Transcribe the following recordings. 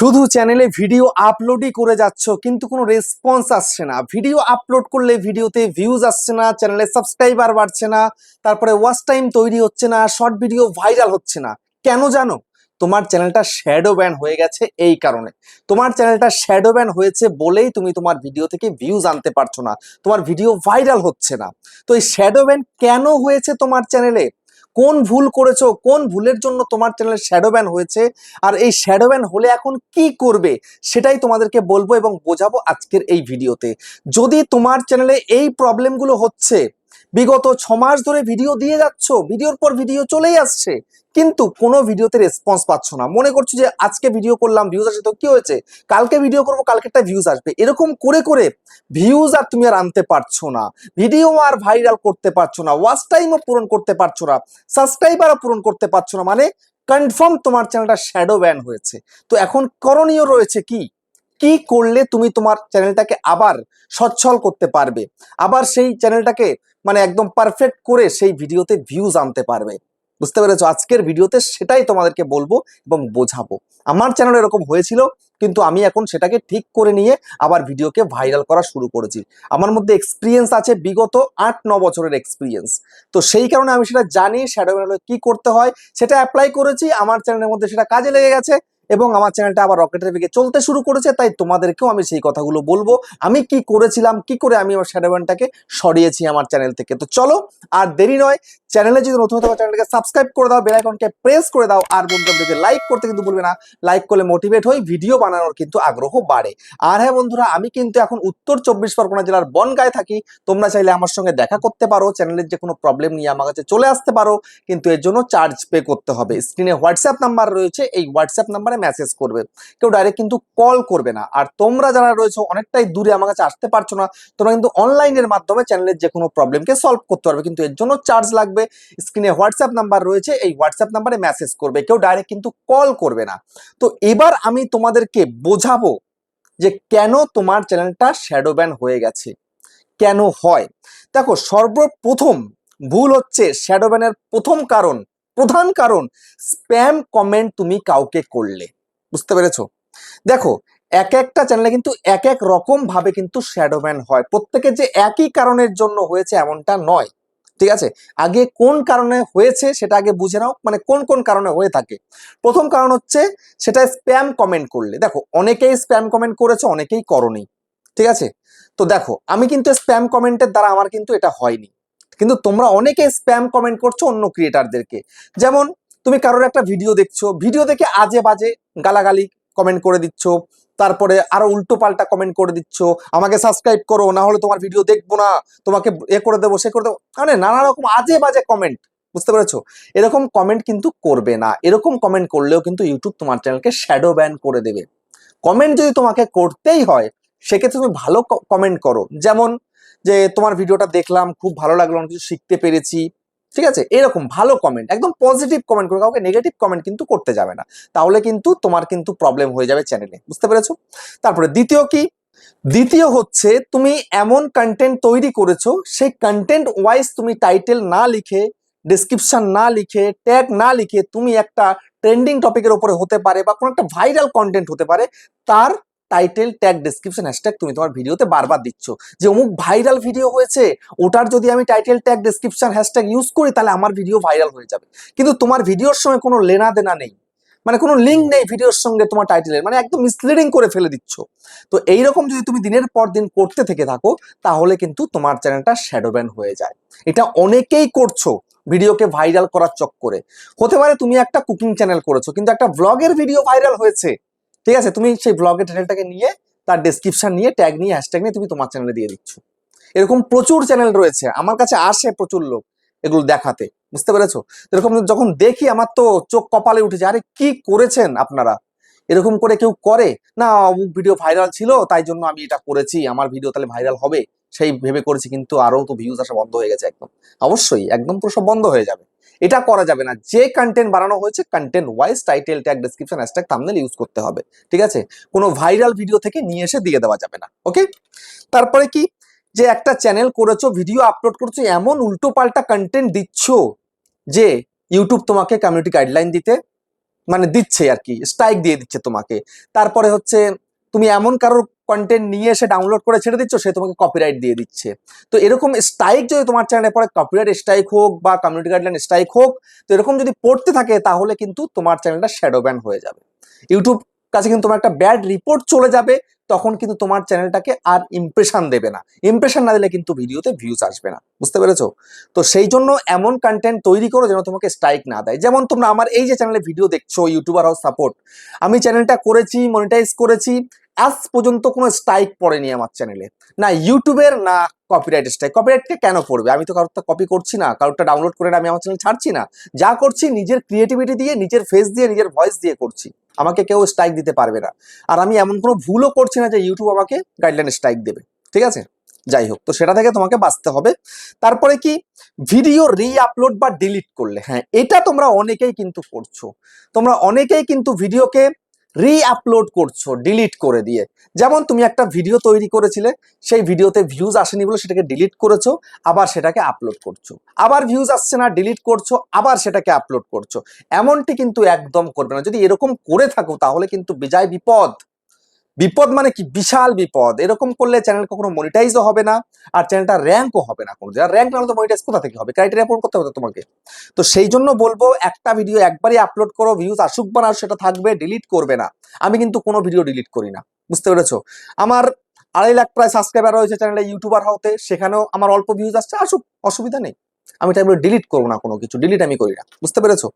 শুধু চ্যানেলে ভিডিও আপলোডই করে যাচ্ছ কিন্তু কোনো রেসপন্স আসছে না। ভিডিও আপলোড করলে ভিডিওতে ভিউজ আসছে না, চ্যানেলে সাবস্ক্রাইবার বাড়ছে না, তারপরে ওয়াচ টাইম তৈরি হচ্ছে না, শর্ট ভিডিও ভাইরাল হচ্ছে না। কেন জানো? তোমার চ্যানেলটা শ্যাডো ব্যান হয়ে গেছে। এই কারণে তোমার চ্যানেলটা শ্যাডো ব্যান হয়েছে বলেই তুমি তোমার ভিডিও থেকে ভিউজ আনতে পারছো না, তোমার ভিডিও ভাইরাল হচ্ছে না। তো এই শ্যাডো ব্যান কেন হয়েছে তোমার চ্যানেলে? কোন ভুল করেছো? কোন ভুলের জন্য তোমার চ্যানেলে শ্যাডো ব্যান হয়েছে? আর এই শ্যাডো ব্যান হলে এখন কি করবে সেটাই তোমাদেরকে বলবো এবং বোঝাবো আজকের এই ভিডিওতে। যদি তোমার চ্যানেলে এই প্রবলেমগুলো হচ্ছে, বিগত 6 মাস ধরে ভিডিও দিয়ে যাচ্ছ, ভিডিওর পর ভিডিও চলেই আসছে, কিন্তু কোনো ভিডিওতে রেসপন্স পাচ্ছ না, মনে করছো যে আজকে ভিডিও করলাম ভিউজ আসে তো কি হয়েছে, কালকে ভিডিও করবো কালকেরটা ভিউজ আসবে, এরকম করে করে ভিউজ আর তুমি আর আনতে পারছো না, ভিডিও আর ভাইরাল করতে পারছো না, ওয়াচ টাইমও পূরণ করতে পারছো না, সাবস্ক্রাইবারও পূরণ করতে পারছো না, মানে কনফার্ম তোমার চ্যানেলটা শ্যাডো ব্যান হয়েছে। তো এখন করণীয় রয়েছে কি? কি করলে তুমি তোমার চ্যানেলটাকে আবার সচ্ছল করতে পারবে, আবার সেই চ্যানেলটাকে মানে একদম পারফেক্ট করে সেই ভিডিওতে ভিউজ আনতে পারবে? বুঝতে পেরেছো? আজকের ভিডিওতে সেটাই তোমাদেরকে বলবো এবং বোঝাবো। আমার চ্যানেল এরকম হয়েছিল, কিন্তু আমি এখন সেটাকে ঠিক করে নিয়ে আবার ভিডিওকে ভাইরাল করা শুরু করেছি। আমার মধ্যে এক্সপিরিয়েন্স আছে, বিগত 8-9 বছরের এক্সপিরিয়েন্স। তো সেই কারণে আমি সেটা জানি শ্যাডো ব্যান হলে কি করতে হয়, সেটা অ্যাপ্লাই করেছি, আমার চ্যানেলের মধ্যে সেটা কাজে লেগে গেছে এবং আমার চ্যানেলটা আবার রকেটের দিকে চলতে শুরু করেছে। তাই তোমাদেরকেও আমি সেই কথাগুলো বলবো, আমি কি করেছিলাম, কি করে আমি আমার শ্যাডো ব্যানটাকে সরিয়েছি আমার চ্যানেল থেকে। তো চলো আর দেরি নয়, চ্যানেলে যদি নতুন হতে চ্যানেলটাকে সাবস্ক্রাইব করে দাও, বেল আইকনকে প্রেস করে দাও, আর বন্ধুদেরকে লাইক করতে কিন্তু ভুলবে না। লাইক করলে মোটিভেট হই, ভিডিও বানানোর কিন্তু আগ্রহ বাড়ে। আর হ্যাঁ বন্ধুরা, আমি কিন্তু এখন উত্তর 24 পরগনা জেলার বনগাঁয় থাকি। তোমরা চাইলে আমার সঙ্গে দেখা করতে পারো, চ্যানেলের যে কোনো প্রবলেম নিয়ে আমার কাছে চলে আসতে পারো, কিন্তু এর জন্য চার্জ পে করতে হবে। স্ক্রিনে হোয়াটসঅ্যাপ নাম্বার রয়েছে, এই হোয়াটসঅ্যাপ নাম্বারে মেসেজ করবে, কেউ ডাইরেক্ট কিন্তু কল করবে না। আর তোমরা যারা রয়েছে অনেকটাই দূরে, আমার কাছে আসতে পারছো না, তোমরা কিন্তু অনলাইনের মাধ্যমে চ্যানেলের যে কোনো প্রবলেমকে সলভ করতে পারবে, কিন্তু এর জন্য চার্জ লাগবে। স্ক্রিনে হোয়াটসঅ্যাপ নাম্বার রয়েছে, এই হোয়াটসঅ্যাপ নাম্বারে মেসেজ করবে, কেউ ডাইরেক্ট কিন্তু কল করবে না। তো এবার আমি তোমাদেরকে বোঝাবো যে কেন তোমার চ্যানেলটা শ্যাডো ব্যান হয়ে গেছে, কেন হয়। দেখো, সর্বপ্রথম ভুল হচ্ছে শ্যাডো ব্যানের প্রথম কারণ, প্রধান কারণ, স্প্যাম কমেন্ট তুমি কাউকে করলে। বুঝতে পেরেছো? দেখো, এক একটা চ্যানেলে কিন্তু এক এক রকম ভাবে কিন্তু শ্যাডো ব্যান হয়, প্রত্যেকের যে একই কারণের জন্য হয়েছে এমনটা নয়। ঠিক আছে, আগে কোন কারণে হয়েছে সেটা আগে বুঝে নাও, মানে কোন কোন কারণে হয়ে থাকে। প্রথম কারণ হচ্ছে সেটা স্প্যাম কমেন্ট করলে। দেখো, অনেকেই স্প্যাম কমেন্ট করেছে, অনেকেই করনি। ঠিক আছে, তো দেখো আমি কিন্তু স্প্যাম কমেন্টের দ্বারা আমার কিন্তু এটা হয়নি, কিন্তু তোমরা অনেকে স্প্যাম কমেন্ট করছো অন্য ক্রিয়েটারদেরকে। যেমন তুমি কারোর একটা ভিডিও দেখছো, ভিডিও দেখে আজে বাজে গালাগালি কমেন্ট করে দিচ্ছ, তারপরে আরো উল্টো পাল্টা কমেন্ট করে দিচ্ছ, আমাকে সাবস্ক্রাইব করো না হলে তোমার ভিডিও দেখবো না, তোমাকে এ করে দেবো সে করে দেবো, মানে নানা রকম আজে বাজে কমেন্ট। বুঝতে পেরেছো? এরকম কমেন্ট কিন্তু করবে না। এরকম কমেন্ট করলেও কিন্তু ইউটিউব তোমার চ্যানেলকে শ্যাডো ব্যান করে দেবে। কমেন্ট যদি তোমাকে করতেই হয়, সেক্ষেত্রে তুমি ভালো কমেন্ট করো, যেমন যে তোমার ভিডিওটা দেখলাম, খুব ভালো লাগলো, অনেক কিছু শিখতে পেরেছি। ঠিক আছে, এরকম ভালো কমেন্ট, একদম পজিটিভ কমেন্ট করো, কাউকে নেগেটিভ কমেন্ট কিন্তু করতে যাবে না, তাহলে কিন্তু তোমার কিন্তু প্রবলেম হয়ে যাবে চ্যানেলে। বুঝতে পেরেছো? তারপরে দ্বিতীয় কি? দ্বিতীয় হচ্ছে তুমি এমন কন্টেন্ট তৈরি করেছো, সেই কন্টেন্ট ওয়াইজ তুমি টাইটেল না লিখে, ডেসক্রিপশন না লিখে, ট্যাগ না লিখে তুমি একটা ট্রেন্ডিং টপিকের উপরে হতে পারে বা কোনো একটা ভাইরাল কন্টেন্ট হতে পারে, তার টাইটেল ট্যাগ ডেসক্রিপশন হ্যাশট্যাগ তুমি তোমার ভিডিওতে বারবার দিচ্ছ, যে অমুক ভাইরাল ভিডিও হয়েছে, ওটার যদি আমি title tag description hashtag use করি তাহলে আমার ভিডিও ভাইরাল হয়ে যাবে, কিন্তু তোমার ভিডিওর সঙ্গে কোনো লেনা দেনা নেই, মানে কোনো লিঙ্ক নেই ভিডিওর সঙ্গে তোমার টাইটেলের, মানে একদম মিসলিডিং করে ফেলে দিচ্ছ। তো এইরকম যদি তুমি দিনের পর দিন করতে থেকে থাকো, তাহলে কিন্তু তোমার চ্যানেলটা শ্যাডো ব্যান হয়ে যায়। এটা অনেকেই করছো ভিডিওকে ভাইরাল করার চক্করে। হতে পারে তুমি একটা কুকিং চ্যানেল করেছো, কিন্তু একটা ব্লগের ভিডিও ভাইরাল হয়েছে, ঠিক আছে, তুমি সেই ব্লগের টাইটেলটাকে নিয়ে, তার ডেসক্রিপশন নিয়ে, ট্যাগ নিয়ে, হ্যাশট্যাগ নিয়ে তুমি তোমার চ্যানেলে দিয়ে দিচ্ছ। এরকম প্রচুর চ্যানেল রয়েছে, আমার কাছে আসে প্রচুর লোক এগুলো দেখাতে। বুঝতে পেরেছো? এরকম যখন দেখি আমার তো চোখ কপালে উঠে যায়, আরে কি করেছেন আপনারা? এরকম করে কেউ করে না, অমুক ভিডিও ভাইরাল ছিল তাই জন্য আমি এটা করেছি, আমার ভিডিও তাহলে ভাইরাল হবে সেই ভেবে করেছি, কিন্তু আরো তো ভিউজ আসা বন্ধ হয়ে গেছে একদম। অবশ্যই একদম পুরো সব বন্ধ হয়ে যাবে, এটা করা যাবে না। যে কন্টেন্ট বানানো হয়েছে content wise title tag description hashtag thumbnail use করতে হবে। ঠিক আছে, কোনো ভাইরাল ভিডিও থেকে নিয়ে এসে দিয়ে দেওয়া যাবে না। ওকে, তারপরে কি, যে একটা চ্যানেল করেছো, ভিডিও আপলোড করছো, এমন উল্টো পাল্টা কন্টেন্ট দিচ্ছ যে ইউটিউব তোমাকে কমিউনিটি গাইডলাইন দিতে মানে দিচ্ছে আর কি, স্ট্রাইক দিয়ে দিচ্ছে তোমাকে। তারপরে হচ্ছে তুমি এমন কারোর কন্টেন্ট নিয়ে এসে ডাউনলোড করে ছেড়ে দিচ্ছ, সে তোমাকে কপিরাইট দিয়ে দিচ্ছে। তো এরকম স্ট্রাইক যদি তোমার চ্যানেলে পড়ে, কপিরাইট স্ট্রাইক হোক বা কমিউনিটি গাইডলাইন স্ট্রাইক হোক, তো এরকম যদি পড়তে থাকে তাহলে কিন্তু তোমার চ্যানেলটা শ্যাডো ব্যান হয়ে যাবে। ইউটিউব কাছে কিন্তু তোমার একটা ব্যাড রিপোর্ট চলে যাবে, তখন কিন্তু তোমার চ্যানেলটাকে আর ইমপ্রেশন দেবে না। ইমপ্রেশন না দিলে কিন্তু ভিডিওতে ভিউজ আসবে না, বুঝতে পেরেছো? তো সেই জন্য এমন কন্টেন্ট তৈরি করো যেন তোমাকে স্ট্রাইক না দেয়। যেমন তোমরা আমার এই যে চ্যানেলে ভিডিও দেখছো, ইউটিউবার হাউস সাপোর্ট, আমি চ্যানেলটা করেছি, মনিটাইজ করেছি, আজ পর্যন্ত কোনো স্ট্রাইক পড়েনি আমার চ্যানেলে, না ইউটিউবের না কপিরাইট স্ট্রাইক। কপিরাইটকে কেন পড়বে? আমি তো কারোরটা কপি করছি না, কারোরটা ডাউনলোড করে আমি আমার চ্যানেল ছাড়ছি না। যা করছি নিজের ক্রিয়েটিভিটি দিয়ে, নিজের ফেস দিয়ে, নিজের ভয়েস দিয়ে করছি, আমাকে কেউ স্ট্রাইক দিতে পারবে না। আর আমি এমন কোনো ভুলও করছি না যে ইউটিউব আমাকে গাইডলাইন স্ট্রাইক দেবে, ঠিক আছে? যাই হোক, তো সেটা থেকে তোমাকে বাঁচতে হবে। তারপরে কি, ভিডিও রি আপলোড বা ডিলিট করলে, হ্যাঁ এটা তোমরা অনেকেই কিন্তু করছো। তোমরা অনেকেই কিন্তু ভিডিওকে রি আপলোড করছো ডিলিট করে দিয়ে। যেমন তুমি একটা ভিডিও তৈরি করেছিলে, সেই ভিডিওতে ভিউজ আসেনি বলে সেটাকে ডিলিট করেছো, আবার সেটাকে আপলোড করছো, আবার ভিউজ আসছে না, ডিলিট করছো, আবার সেটাকে আপলোড করছো। এমনটি কিন্তু একদম করবে না। যদি এরকম করে থাকো তাহলে কিন্তু বিজয় বিপদ। বিপদ মানে কি, বিশাল বিপদ। এরকম করলে চ্যানেল কখনো মনিটাইজও হবে না, আর চ্যানেলটা র্যাঙ্কও হবে না। কোনো র্যাঙ্ক না হলে তো মনিটাইজ কোথা থেকে হবে? ক্রাইটেরিয়া পূরণ করতে হবে তোমাকে। তো সেই জন্য বলবো, একটা ভিডিও একবারই আপলোড করো, ভিউজ আসুক বা না সেটা থাকবে, ডিলিট করবে না। আমি কিন্তু কোনো ভিডিও ডিলিট করি না, বুঝতে পেরেছো? আমার 2.5 লাখ প্রায় সাবস্ক্রাইবার রয়েছে চ্যানেলে ইউটিউবার হতে, সেখানেও আমার অল্প ভিউজ আসছে, আসুক, অসুবিধা নেই। আমি তাই বলে ডিলিট করবো না, কোনো কিছু ডিলিট আমি করি না, বুঝতে পেরেছো?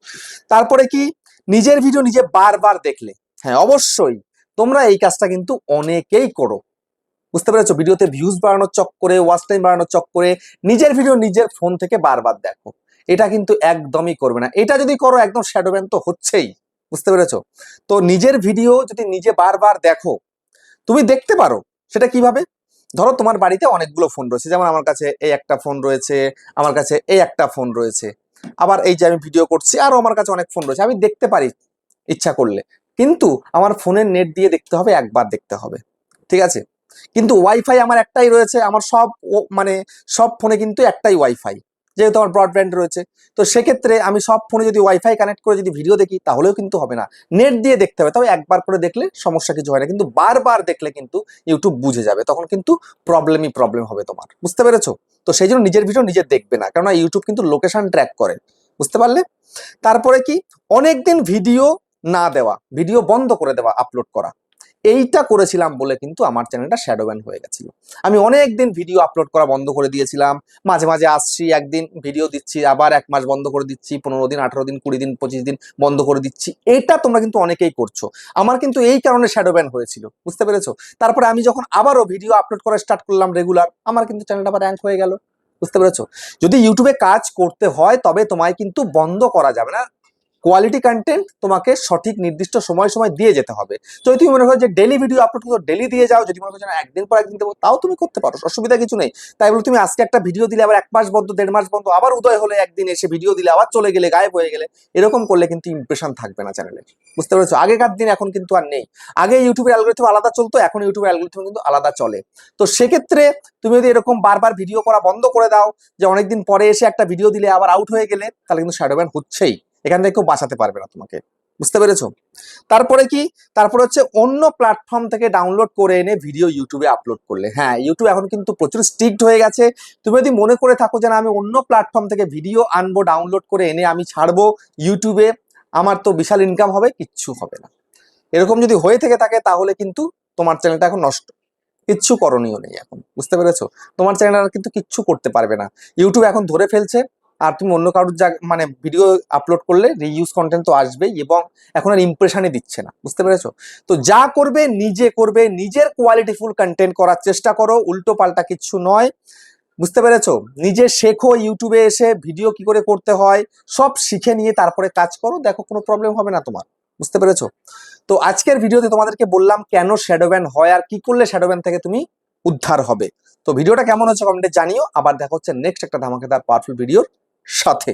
তারপরে কি, নিজের ভিডিও নিজে বারবার দেখলে, হ্যাঁ অবশ্যই তোমরা এই কাজটা কিন্তু অনেকেই করো, বুঝতে পেরেছো? ভিডিওতে ভিউজ বাড়ানোর চক্করে, ওয়াচ টাইম বাড়ানোর চক্করে নিজের ভিডিও নিজের ফোন থেকে বারবার দেখো, এটা কিন্তু একদমই করবে না। এটা যদি করো একদম শ্যাডো ব্যান তো হচ্ছেই, বুঝতে পেরেছো? তো নিজের ভিডিও যদি নিজে বারবার দেখো, তুমি দেখতে পারো সেটা কিভাবে। ধরো তোমার বাড়িতে অনেকগুলো ফোন রয়েছে, যেমন আমার কাছে এই একটা ফোন রয়েছে, আমার কাছে এই একটা ফোন রয়েছে, আবার এই যে আমি ভিডিও করছি আরো আমার কাছে অনেক ফোন রয়েছে, আমি দেখতে পারি ইচ্ছা করলে। কিন্তু আমার ফোনের নেট দিয়ে দেখতে হবে, একবার দেখতে হবে, ঠিক আছে? কিন্তু ওয়াইফাই আমার একটাই রয়েছে, আমার সব মানে সব ফোনে কিন্তু একটাই ওয়াইফাই, যেহেতু আমার ব্রডব্যান্ড রয়েছে। তো সেক্ষেত্রে আমি সব ফোনে যদি ওয়াইফাই কানেক্ট করে যদি ভিডিও দেখি তাহলেও কিন্তু হবে না, নেট দিয়ে দেখতে হবে। তবে একবার করে দেখলে সমস্যা কিছু হয় না, কিন্তু বারবার দেখলে কিন্তু ইউটিউব বুঝে যাবে, তখন কিন্তু প্রবলেম হবে তোমার, বুঝতে পেরেছো? তো সেই জন্য নিজের ভিডিও নিজে দেখবে না, কারণ ইউটিউব কিন্তু লোকেশন ট্র্যাক করে, বুঝতে পারলে? তারপরে কি, অনেকদিন ভিডিও না দেওয়া, ভিডিও বন্ধ করে দেওয়া আপলোড করা, এইটা করেছিলাম বলে কিন্তু আমার চ্যানেলটা শ্যাডো ব্যান হয়ে গেছিল। আমি অনেক দিন ভিডিও আপলোড করা বন্ধ করে দিয়েছিলাম, মাঝে মাঝে আসছি, একদিন ভিডিও দিচ্ছি, আবার 1 মাস বন্ধ করে দিচ্ছি, 15 দিন, 18 দিন, 20 দিন, 25 দিন বন্ধ করে দিচ্ছি। এটা তোমরা কিন্তু অনেকেই করছো, আমার কিন্তু এই কারণে শ্যাডো ব্যান হয়েছিল, বুঝতে পেরেছো? তারপরে আমি যখন আবারও ভিডিও আপলোড করা স্টার্ট করলাম রেগুলার, আমার কিন্তু চ্যানেলটা আবার র্যাঙ্ক হয়ে গেল, বুঝতে পেরেছো? যদি ইউটিউবে কাজ করতে হয় তবে তোমায় কিন্তু বন্ধ করা যাবে না, কোয়ালিটি কন্টেন্ট তোমাকে সঠিক নির্দিষ্ট সময় সময় দিয়ে যেতে হবে। যদি তুমি মনে করো যে ডেলি ভিডিও আপলোড করো, ডেলি দিয়ে যাও, যদি মনে করো না একদিন পর একদিন দেবো, তাও তুমি করতে পারো, অসুবিধা কিছু নেই। তাই বলে তুমি আজকে একটা ভিডিও দিলে আবার 1 মাস বন্ধ, 1.5 মাস বন্ধ, আবার উদয় হলে একদিন এসে ভিডিও দিলে আবার চলে গেলে, গায়েব হয়ে গেলে, এরকম করলে কিন্তু ইমপ্রেশন থাকবে না চ্যানেলে, বুঝতে পেরেছো? আগেকার দিন এখন কিন্তু আর নেই। আগে ইউটিউবের অ্যালগরিথম আলাদা চলতো, এখন ইউটিউবের অ্যালগরিথম কিন্তু আলাদা চলে। তো সেক্ষেত্রে তুমি যদি এরকম বারবার ভিডিও করা বন্ধ করে দাও, যে অনেকদিন পরে এসে একটা ভিডিও দিলে আবার আউট হয়ে গেলে, তাহলে কিন্তু শ্যাডো ব্যান হচ্ছেই, এখান থেকে কেউ বাঁচাতে পারবে না তোমাকে, বুঝতে পেরেছো? তারপরে কি, তারপরে হচ্ছে অন্য প্ল্যাটফর্ম থেকে ডাউনলোড করে এনে ভিডিও ইউটিউবে আপলোড করলে, হ্যাঁ ইউটিউব এখন কিন্তু প্রচুর স্ট্রিক্ট হয়ে গেছে। তুমি যদি মনে করে থাকো যে না আমি অন্য প্ল্যাটফর্ম থেকে ভিডিও আনবো, ডাউনলোড করে এনে আমি ছাড়বো ইউটিউবে, আমার তো বিশাল ইনকাম হবে, কিচ্ছু হবে না। এরকম যদি হয়ে থেকে থাকে তাহলে কিন্তু তোমার চ্যানেলটা এখন নষ্ট, কিচ্ছু করণীয় নেই এখন, বুঝতে পেরেছো? তোমার চ্যানেল আর কিন্তু কিচ্ছু করতে পারবে না, ইউটিউব এখন ধরে ফেলছে। আর তুমি অন্য কারোর মানে ভিডিও আপলোড করলে রিইউজ কন্টেন্ট তো আসবেই, এবং এখন আর ইমপ্রেশনই দিচ্ছে না, বুঝতে পেরেছো? তো যা করবে নিজে করবে, নিজের কোয়ালিটিফুল কন্টেন্ট করার চেষ্টা করো, উল্টো পাল্টা কিচ্ছু নয়, বুঝতে পেরেছো? নিজে শেখো, ইউটিউবে এসে ভিডিও কি করে করতে হয় সব শিখে নিয়ে তারপরে কাজ করো, দেখো কোনো প্রবলেম হবে না তোমার, বুঝতে পেরেছো? তো আজকের ভিডিওতে তোমাদেরকে বললাম কেন শ্যাডো ব্যান হয় আর কি করলে শ্যাডো ব্যান থেকে তুমি উদ্ধার হবে। তো ভিডিওটা কেমন হচ্ছে কমেন্টে জানিও, আবার দেখা হচ্ছে নেক্সট একটা ধামাকেদার পাওয়ারফুল ভিডিওর সাথে।